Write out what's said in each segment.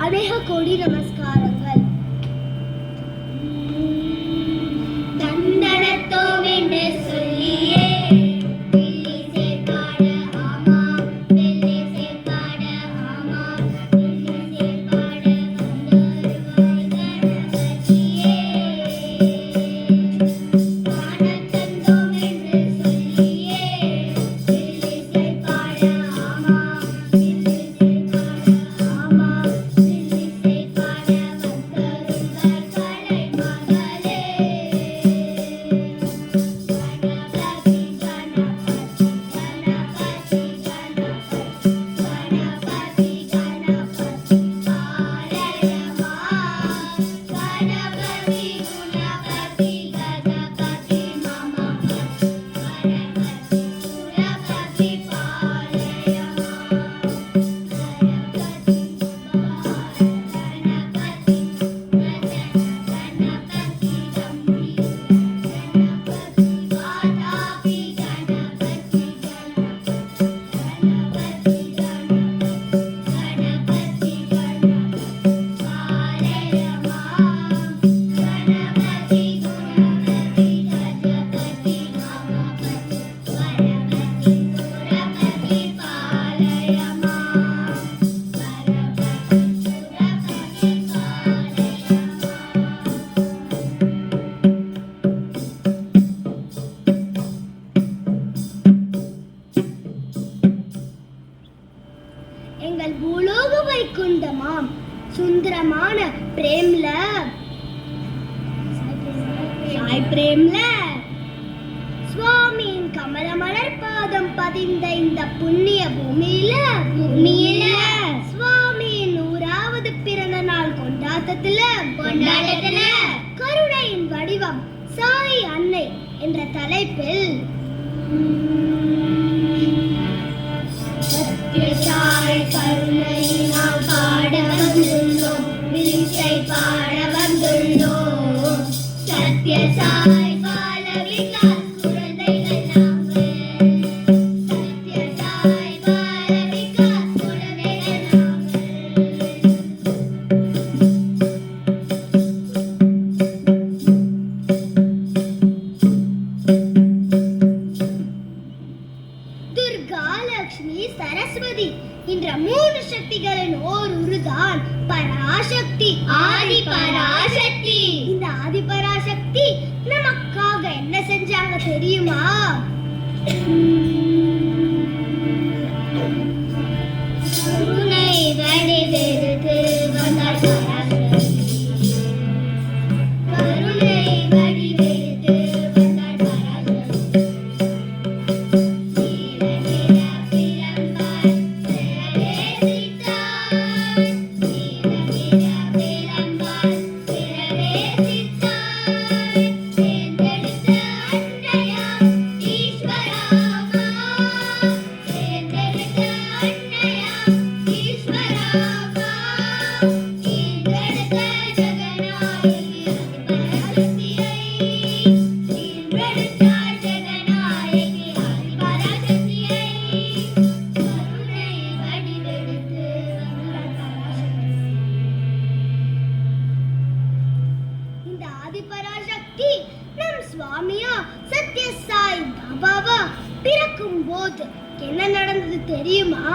அநேக கோடி நமஸ்காரங்கள். தந்தனத்தோம் என்று சொல்லியே எங்கள் பூலோக வைகுண்டமாம் சுந்தரமான பிரேம்ல சுவாமியின் கமலமலர் பாதம் பதிந்த இந்த புண்ணிய பூமியில சுவாமியின் 100வது பிறந்த நாள் கொண்டாட்டத்துல கருணையின் வடிவம் சாய் அன்னை என்ற தலைப்பில் கருணையினால் பாட வந்துள்ளோம், விரிசை பாட வந்துள்ளோம். சத்யசாய் பால விகாஸ் குழந்தைகள் நாங்கள், சத்யசாய் பால விகாஸ் குழந்தைகள் துர்கா, லக்ஷ்மி, சரஸ்வதி என்ற 3 சக்திகளின் ஓர் உருதான் பராசக்தி, ஆதி பராசக்தி. இந்த ஆதி பராசக்தி நமக்காக என்ன செஞ்சாங்க தெரியுமா? கருணை வடிவெடுத்து வந்தாள் பராசக்தி, கருணை வடிவெடுத்து வந்தாள் பராசக்தி. ஆதிபராசக்தி நம் சுவாமியா சத்யசாய் பாபாவா பிறக்கும் போது என்ன நடந்தது தெரியுமா?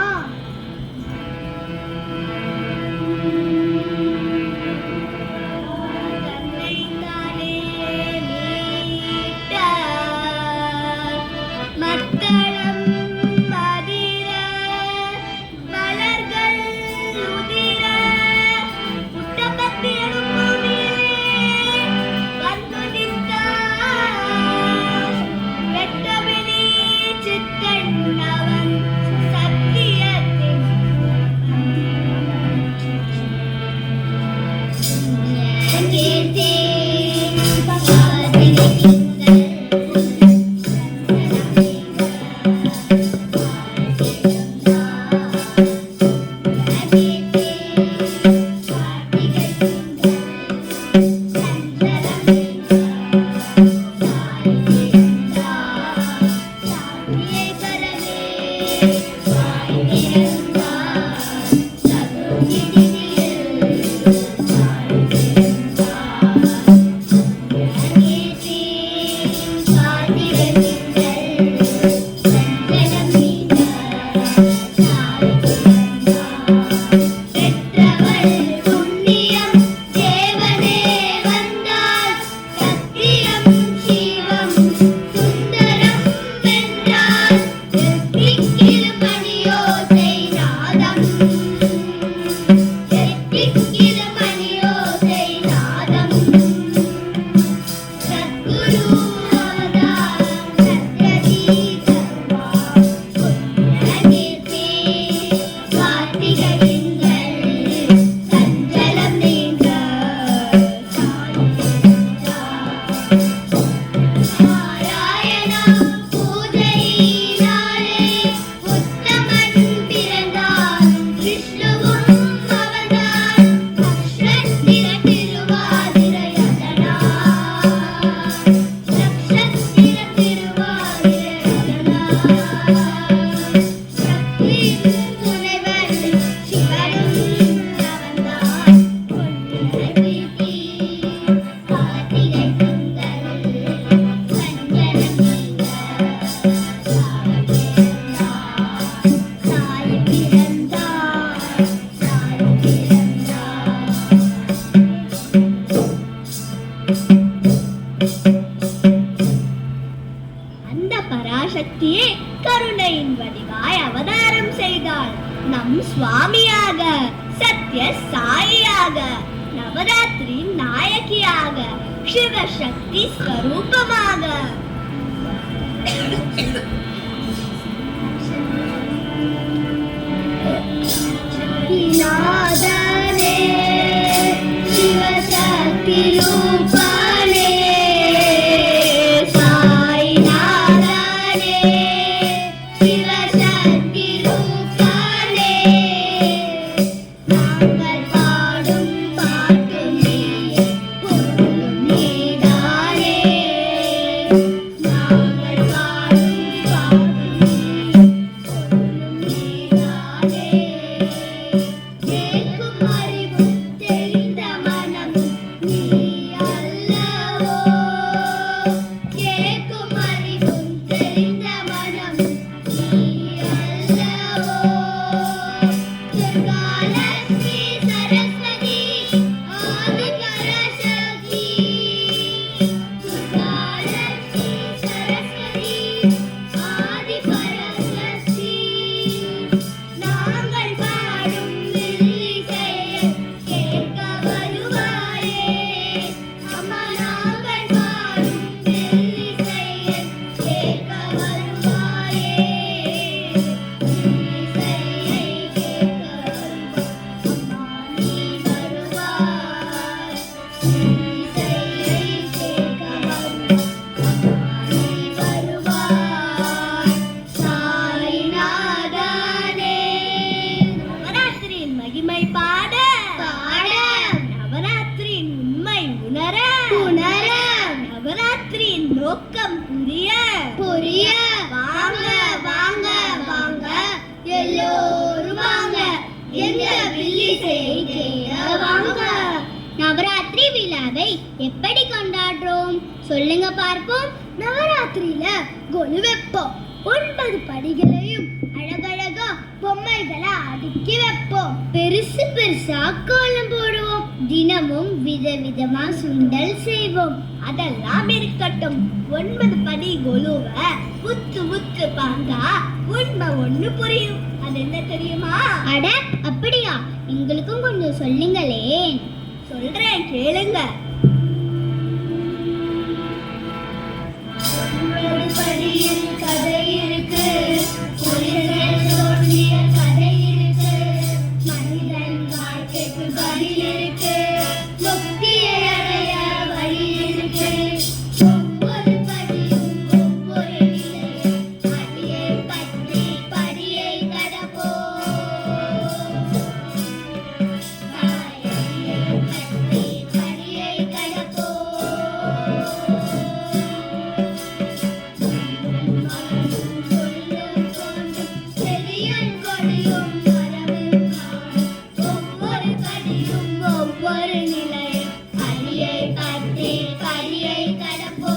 அந்த பராசக்தியே கருணையின் வடிவாய் அவதாரம் செய்தாள். நம் சுவாமியாக, சத்ய சாயியாக, நவராத்திரி நாயகியாக, சிவசக்தி ஸ்வரூபமாக. நாதனே சிவசக்தி ரூபனே சாய் நாதனே சிவசக்தி ரூபனே நாங்கள் பாடும் பாட்டும் நீயே பொருளும் நீதானே நாங்கள் பாடும் பாட்டும் நீயே பொருளும் நீதானே கேட்கும் அறிவும் தெரிந்த மனமும் நீ அல்லவோ கேட்கும் அறிவும் தெரிந்த மனமும் நீ அல்லவோ துர்காலட்சுமி சரஸ்வதி ஆதிபராசக்தி துர்காலட்சுமி சரஸ்வதி ஆதிபராசக்தி நாங்கள் பாடும் மெல்லிசையை கேட்க வருவாயே அம்மா நாங்கள் பாடும் மெல்லிசையை கேட்க வருவாயே மெல்லிசையை கேட்க வருவாய் அம்மா நீ வருவாய் மெல்லிசையை கேட்க வருவாய் அம்மா நீ வருவாய் சாய்நாதனே. நவராத்திரியின் மகிமை பாட பாட நவராத்திரியின் உண்மை உணர உணர நவராத்திரியின் நோக்கம் புரிய புரிய வாங்க வாங்க வாங்க எல்லோரும் வாங்க எங்க வில்லிசையை கேட்க வாங்க. நவராத்திரி விழாவை எப்படி கொண்டாடுறோம் சொல்லுங்க பார்ப்போம். நவராத்திரியில கொலு வைப்போம். 9 படிகளையும் அழகழகா பொம்மைகளை அடுக்கி வைப்போம். பெருசு பெருசா கோலம் போடுவோம். தினமும் விதவிதமா சுண்டல் செய்வோம். அதெல்லாம் இருக்கட்டும். 9 படி கொலுவை உத்து உத்து பார்த்தா உண்மை ஒண்ணு புரியும். அது என்ன தெரியுமா? அட அப்படியா? எங்களுக்கும் கொஞ்சம் சொல்லுங்களேன். சொல்றேன் கேளுங்க. 9 படியில் கதை இருக்கு, புலிகள் சொல்லிய கதை இருக்கு, மனிதன் வாழ்க்கைக்கு பதில் இருக்கு, முக்தியை அடைய வழி இருக்கு. ஒவ்வொரு படியும் ஒவ்வொரு நிலையும் அடியை பற்றி படியை கடப்போம். அடியை பற்றி படியை கடப்போம். ஒவ்வொரு நிலையும் அடியை பற்றி படியை கடப்போம்.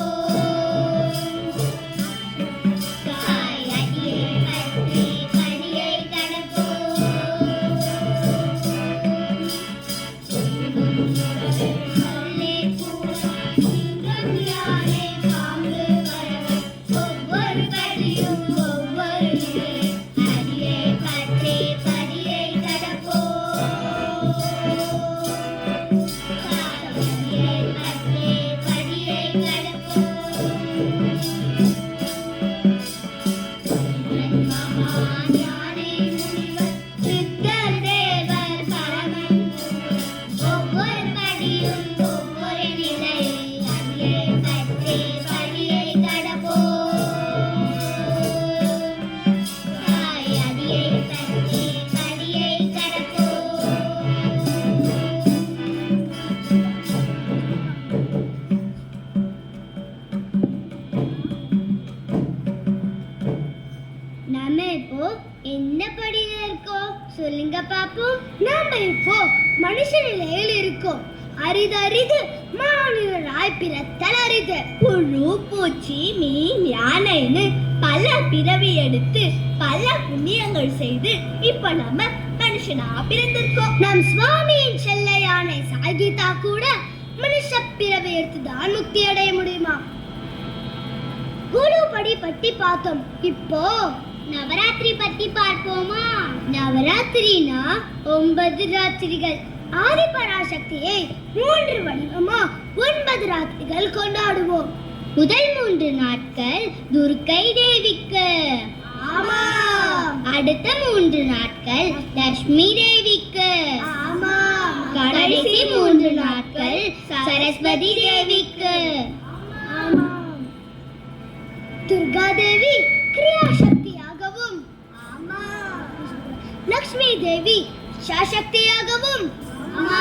அடியை பற்றி படியை கடப்போம். சொல்லே கூடாய் சிங்கம் யானை பாம்பு பறவை ஒவ்வொரு படியும் ஒவ்வொரு நிலையும் அடியை பற்றி படியை கடப்போம். அடியை பற்றி படியை கடப்போம். மகான் ஞானி முனிவர் சித்தர் தேவர் பரமன் ஒவ்வொரு படியும் ஒவ்வொரு நிலை அடியை பற்றி படியை கடப்போம். அடியை பற்றி படியை கடப்போம். நாம இப்போ என்ன படியில இருக்கோம் சொல்லுங்க பாப்போம். நாம இப்போ மனுஷ நிலையில் இருக்கோம். அரிதரிது மாநிலராய் பிறத்தல் அரிது. புழு பூச்சி மீன் யானைன்னு பல பிறவி எடுத்து பல புண்ணியங்கள் செய்து இப்ப நம்ம மனுஷனா பிறந்திருக்கோம். நம் சுவாமியின் செல்ல யானை சாகிதா கூட மனுஷ பிறவை எடுத்துதான் முக்தி அடைய முடியுமா? குரு படி பத்தி பார்த்தோம். இப்போ நவராத்திரி பத்தி பார்ப்போமா? நவராத்திரினா 9 ராத்திரிகள். ஆதி பராசக்தியை 3 வடிவமா 9 ராத்திரிகள் கொண்டாடுவோம். முதல் 3 நாட்கள் துர்க்கை தேவிக்கு, ஆமா. அடுத்த 3 நாட்கள் லட்சுமி தேவிக்கு, ஆமா. கடைசி 3 நாட்கள் சரஸ்வதி தேவிக்கு, ஆமா. துர்கா தேவி கிரியா சக்தியாகவும், ஆமா. லட்சுமி தேவி சக்தியாகவும், ஆமா.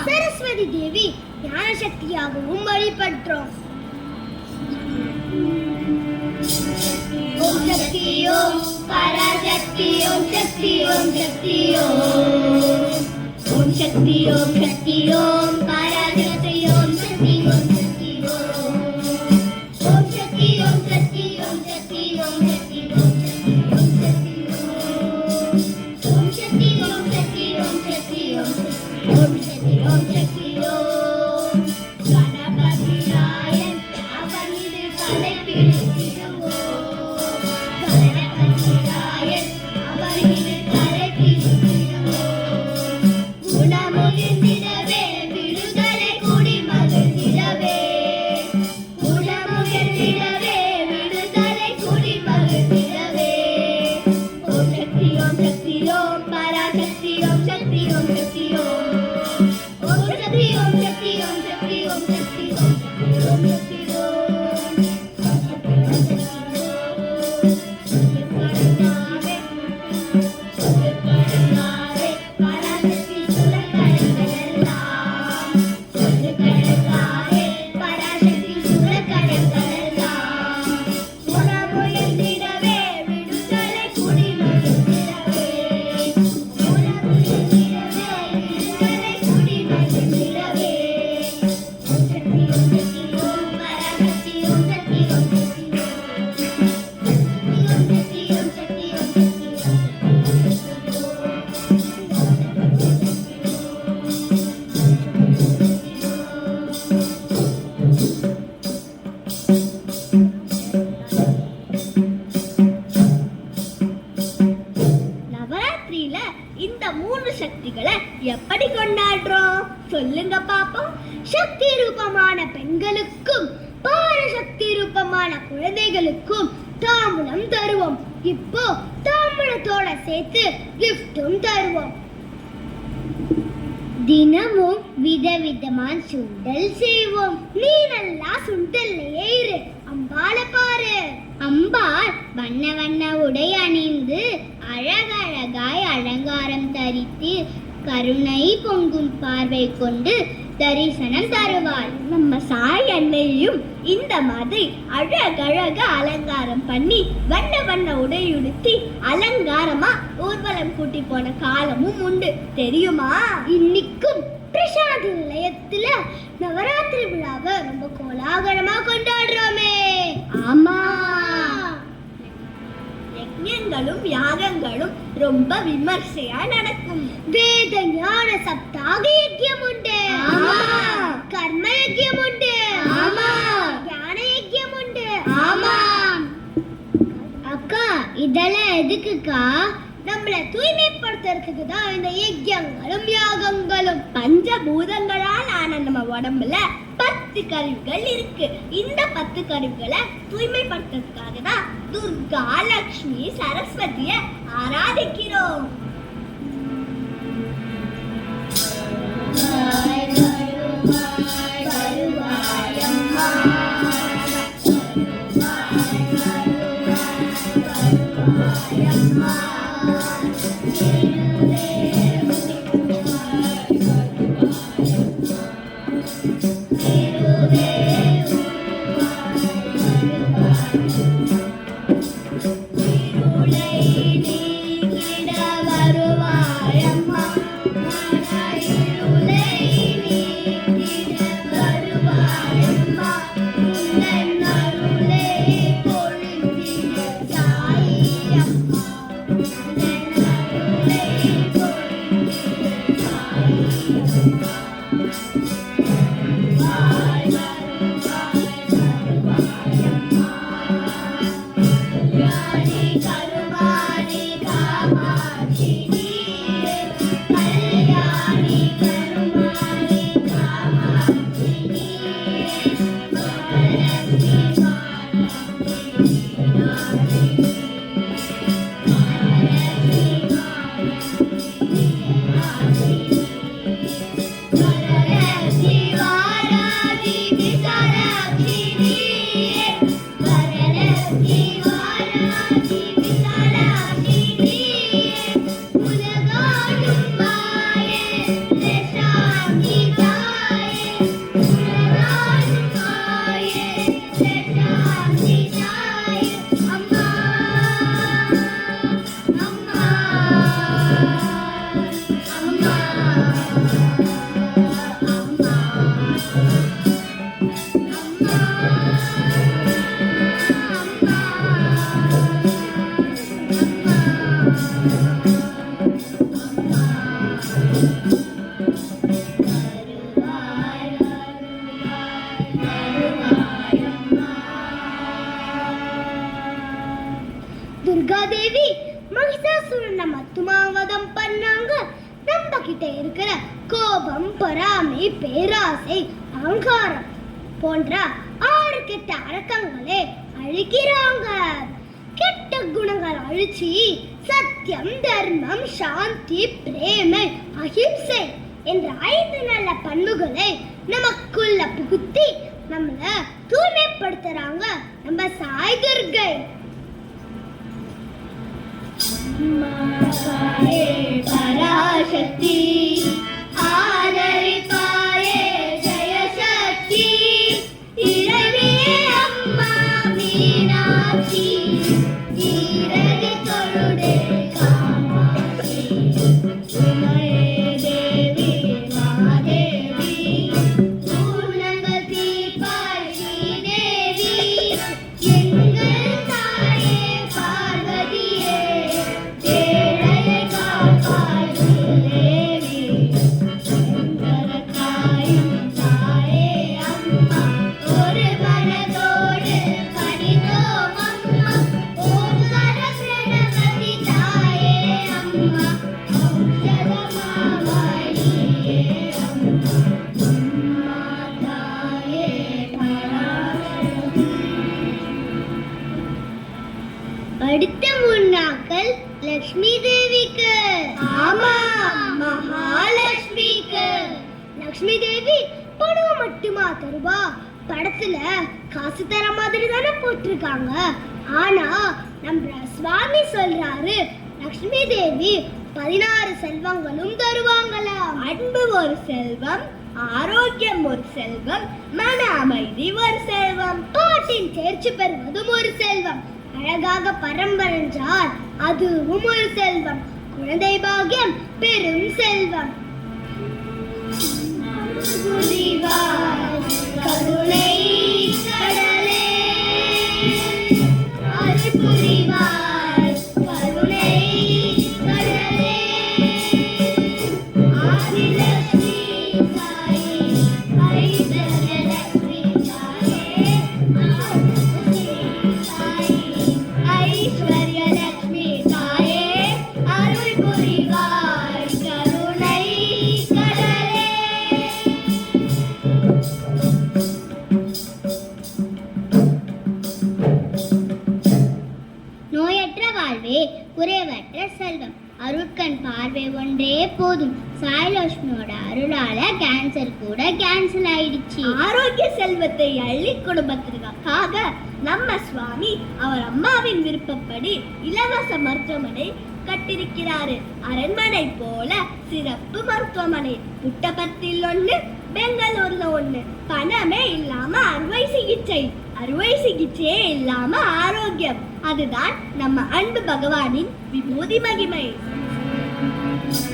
சரஸ்வதி தேவி ஞான சக்தியாகவும் வழிபட்டோம். ஓம் சக்தி ஓம் பராசக்தி ஓம் சக்தி ஓம் சக்தி ஓம் சக்தி ஓம் சக்தி ஓம் பராசக்தி ஓம் சக்தி ஓம் சக்தி ஓம் சக்தி ஓம் சக்தி ஓம் சக்தி ஓம் சக்தி ஓம் சக்தி ஓம் சக்தி ஓம் சக்தி ஓம் சக்தி ஓம் சக்தி ஓம் கணபதி ராயன் அவனிது கலை பிடித்திடுவோம். கணபதி ராயன் அவனிது கலை பிடித்திடுவோம். குணமுகிழ்ந்திடவே விடுதலை கூடி மகிழ்ந்திடவே, குணமுகிழ்ந்திடவே விடுதலை கூடி மகிழ்ந்திடவே. ஓம் சக்தி ஓம் சக்தி ஓம் பராசக்தி ஓம் சக்தி ஓம் சக்தி ஓம் சக்தி ஓம் சக்தி ஓம் சக்தி ஓம் சக்தி ஓம் சக்தி இந்த 3 சக்திகளை எப்படி கொண்டாடுறோம் சொல்லுங்க பாப்போம். சக்தி ரூபமான பெண்களுக்கும் பாரசக்தி ரூபமான குழந்தைகளுக்கும் தாம்பூலம் தருவோம். இப்போ தாம்பூலத்தோட சேர்த்து கிஃப்டும் தருவோம். தினமும் விதவிதமான சுண்டல் செய்வோம். நீ நல்லா சுண்டல்லையே இரு, அம்பால பாரு. அம்பாள் வண்ண வண்ண உடை அணிந்து அழகழகாய் அலங்காரம் தரித்து கருணை பொங்கும் பார்வை கொண்டு தரிசனம் தருவாள். நம்ம சாய் அன்னையும் இந்த மாதிரி அழகழக அலங்காரம் பண்ணி வண்ண வண்ண உடையுடுத்தி அலங்காரமா ஊர்வலம் கூட்டி போன காலமும் உண்டு தெரியுமா? இன்னைக்கும் பிரசாந்தி நிலையத்துல நவராத்திரி விழாவை ரொம்ப கோலாகலமா கொண்டாடுறோமே. ஆமா, யஜ்ஞங்களும் யாகங்களும் ரொம்ப விமர்சையா நடக்கும். வேத ஞான சப்தாக யஜ்ஞம் உண்டு, ஆமா. கர்ம யஜ்ஞம் உண்டு, ஆமா. ஞான யஜ்ஞம் உண்டு, ஆமா. அக்கா இதெல்லாம் எதுக்குக்கா? நம்மள தூய்மைப்படுத்துறதுக்கு தான் இந்த யஜ்ஞங்களும் யாகங்களும். பஞ்சபூதங்களால் ஆன நம்ம உடம்புல 10 கருவிகள் இருக்கு. இந்த 10 கருவிகளை தூய்மைப்படுத்துறதுக்காக தான் துர்கா, லட்சுமி, சரஸ்வதியை ஆராதிக்கிறோம். துர்காதேவி மகிஷாசுரனை மத்துமாவதம் பண்ணாங்க. நம்ம கிட்ட இருக்கிற கோபம், பொறாமை, பேராசை, அகங்காரம் போன்ற 6 கெட்ட அடக்கங்களே அழிக்கிறாங்க. கெட்ட குணங்கள் அழிச்சு சத்தியம், தர்மம், சாந்தி, பிரேமை, அஹிம்சை என்ற 5 நல்ல பண்புகளை நமக்குள்ள புகுத்தி நம்மள தூய்மைப்படுத்துறாங்க நம்ம சாய் துர்கை. பராசக்தி ஆதரிப்பாயே ஜெய சக்தி, இரவியே அம்மா மீனாட்சி, ஈரடி தொழுடே காமாட்சி, உமையே தேவி மகாதேவி, பூர்ணங்கள் தீர்ப்பாய் ஸ்ரீதேவி, எங்கள் தாயே பார்வதியே, ஏழையை காப்பாய் ஸ்ரீதேவி, எங்கள் தாயும் தாயே அம்மா, ஒரு மனதோடு பணிந்தோம் அம்மா, ஓம்கார பிரணவதி தாயே அம்மா, ஔஷதமாவாய் நீயே அம்மா, அம்மா தாயே பராசக்தி. அடுத்த 3 நாட்கள் லக்ஷ்மி தேவிக்கு. ஆமா, மகாலட்சுமிக்கு. லக்ஷ்மி தேவி பணம் மட்டுமா தருவா? படத்துல காசு தர மாதிரி தானே போட்டிருக்காங்க. ஆனா நம்ம சுவாமி சொல்றாரு, லக்ஷ்மி தேவி 16 செல்வங்களும் தருவாங்களாம். அன்பு ஒரு செல்வம், ஆரோக்கியம் ஒரு செல்வம், மன அமைதி ஒரு செல்வம், பாட்டின் தேர்ச்சி பெறுவதும் ஒரு செல்வம், அழகாக பரம் வரைஞ்சால் அதுவும் ஒரு செல்வம், குழந்தை பாக்கியம் பெரும் செல்வம். கருணை கடலே அருள் புரிவாய், கருணை கடலே ஆதிலட்சுமி தாயே, ஐஸ்வர்யலட்சுமி தாயே, ஐஸ்வர்யலட்சுமி தாயே, அருள் புரிவாய், கருணை கடலே. நோயற்ற வாழ்வே குறைவற்ற செல்வம், அருட்கண் பார்வை ஒன்றே போதும். சாய்லட்சுமியோட அருளால கேன்சர் கூட கேன்சல் ஆயிடுச்சு. ஆரோக்கிய செல்வத்தை அள்ளி குடும்பத்திற்காக நம்ம சுவாமி அவர் அம்மாவின் விருப்பப்படி இலவச மருத்துவமனை கட்டிருக்கிறாரு. அரண்மனை போல சிறப்பு மருத்துவமனை. புட்டபர்த்தியில் 1, பெங்களூர்ல 1. பணமே இல்லாம அறுவை சிகிச்சை, அறுவை சிகிச்சையே இல்லாம ஆரோக்கியம். அதுதான் நம்ம அன்பு பகவானின் விபூதி மகிமை.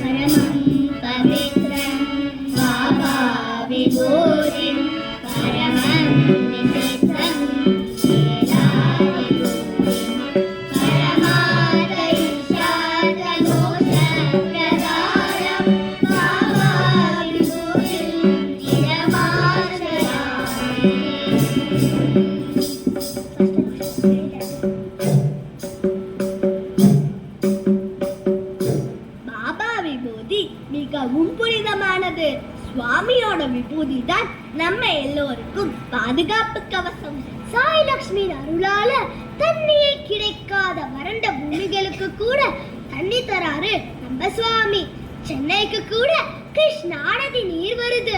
பரமம் பவித்ரம் பாபா விபூதி, பரமம் விசித்ரம் மிகவும் புனிதமானது. சுவாமியோட விபூதி தான் நம்ம எல்லோருக்கும் பாதுகாப்பு கவசம். சாய் லட்சுமி அருளால தண்ணியே கிடைக்காத வறண்ட பூமிகளுக்கு கூட தண்ணி தராரு நம்ம சுவாமி. சென்னைக்கு கூட கிருஷ்ணா நதி நீர் வருது.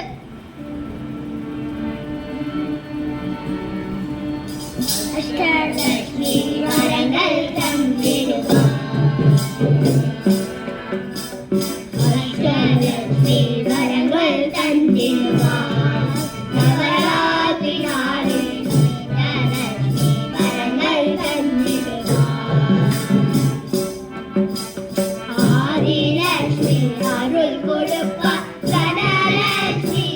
அஷ்டலட்சுமி வரங்கள் தந்திடுவார், அஷ்டலட்சுமி வரங்கள் தந்திடுவார், நவராத்திரி நாளில் அஷ்டலட்சுமி வரங்கள் தந்திடுவார், ஆதிலட்சுமி அருள் கொடுப்பார், தனலட்சுமி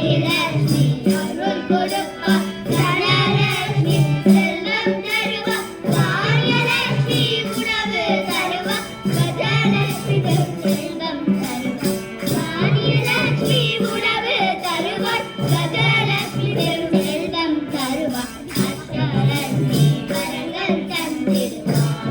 ஆதிலட்சுமி அருள் கொடுப்பார் தனலட்சுமி செல்வம் தருவார் காரியலட்சுமி உணவு தருவார் கஜலட்சுமி செல்வம் தருவார் காரியலட்சுமி உணவு தருவார் கஜலட்சுமி செல்வம் தருவார் அஷ்டலட்சுமி வரங்கள் தந்திடுவார்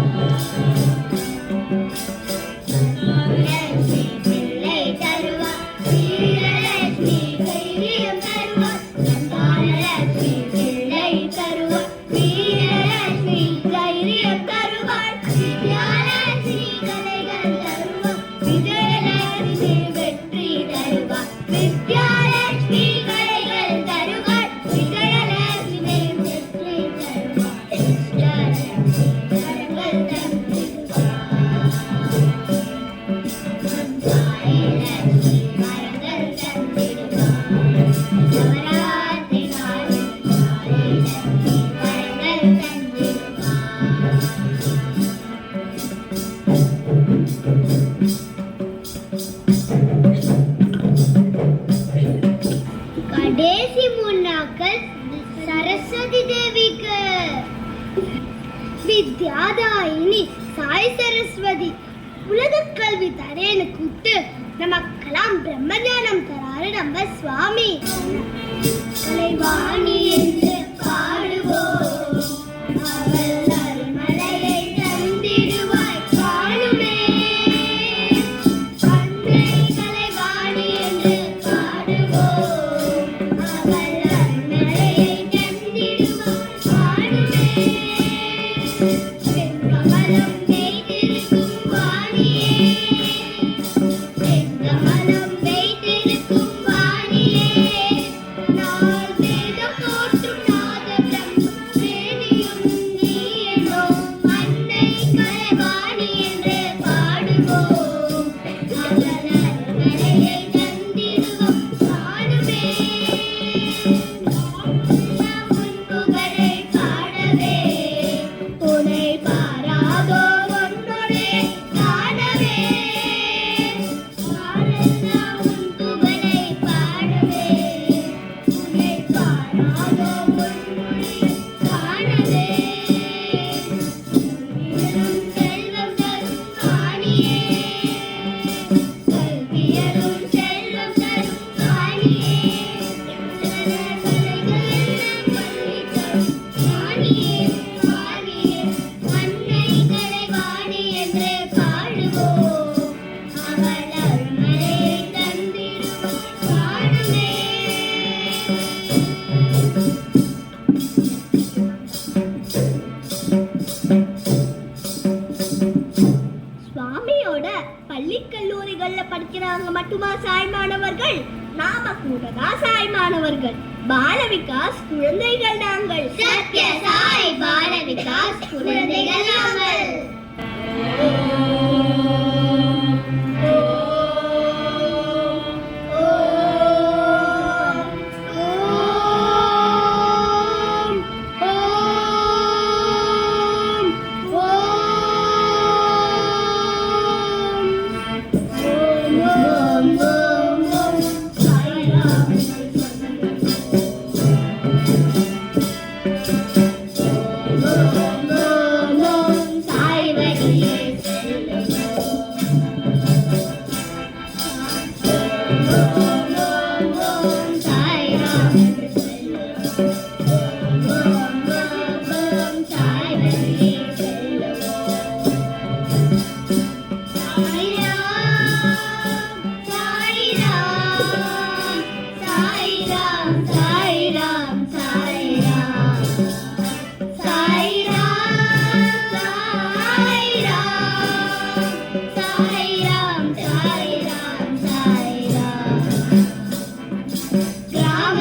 லட்சுமி பிள்ளை தருவார் வீரலட்சுமி தைரியம் தருவார் சந்தானலட்சுமி பிள்ளை தருவார் வீரலட்சுமி தைரியம் தருவார் வித்யாலட்சுமி கலைகள் தருவார் விஜயலட்சுமி வெற்றி தருவார் வித்யாலட்சுமி கலைகள் தருவார் விஜயலட்சுமி வெற்றி தருவார் இஷ்டலட்சுமி வரங்கள் தந்திடுவார் சாயிலட்சுமி வரங்கள் தந்திடுவார் நவராத்திரி நாளில் சாயிலட்சுமி வரங்கள் தந்திடுவார் கடைசி 3 நாட்கள் சரஸ்வதி தேவிக்கு வித்யாதாயினி சாய் சரஸ்வதி உலக கல்வி தரேன்னு கூப்பிட்டு நமக்கெல்லாம் பிரம்ம ஞானம் தராரு நம்ம சுவாமி. கலைவாணி என்று பாடுவோம் அவள் அருள்மலையை தந்திடுவாய் காணுமே. அன்னை கலைவாணி என்று பாடுவோம் அவள் அருள்மலையை தந்திடுவாய் காணுமே. செங்கமலம் வைத்திருக்கும் வாணியே செங்கமலம் வைத்திருக்கும் வாணியே நாள் வேதம் போற்றும் நாத பிரம்ம வேதியும் நீ என்றோ அன்னை கலைவாணி என்று பாடுவோம் அவள் அருள்மலையை தந்திடுவோம் காணுமே. நாம் உன் புகழை பாடவே உன்னை பாராதோ உன்னோடே காணவே. நாளெல்லாம் உன் புகழை பாடவே உன்னை பாராதோ உன்னோடே காணவே. கல்வியலும் செல்வம் தரும் வாணியே கல்வியலும் செல்வம் தரும் வாணியே கலைகள் எல்லாம் சொல்லித் தரும் வாணியே வாணியே அன்னை கலைவாணி என்று பாடுவோம் அவள் அருள்மலையை தந்திடுவார் காணுமே. சுவாமியோட பள்ளி கல்லூரிகள்ல படிக்கிறாங்க மட்டுமா சாய் மாணவர்கள்? நாம கூட தான் சாய் மாணவர்கள். பால விகாஸ் குழந்தைகள் நாங்கள். சத்ய சாய் பால விகாஸ் குழந்தைகள் நாங்கள். கிராம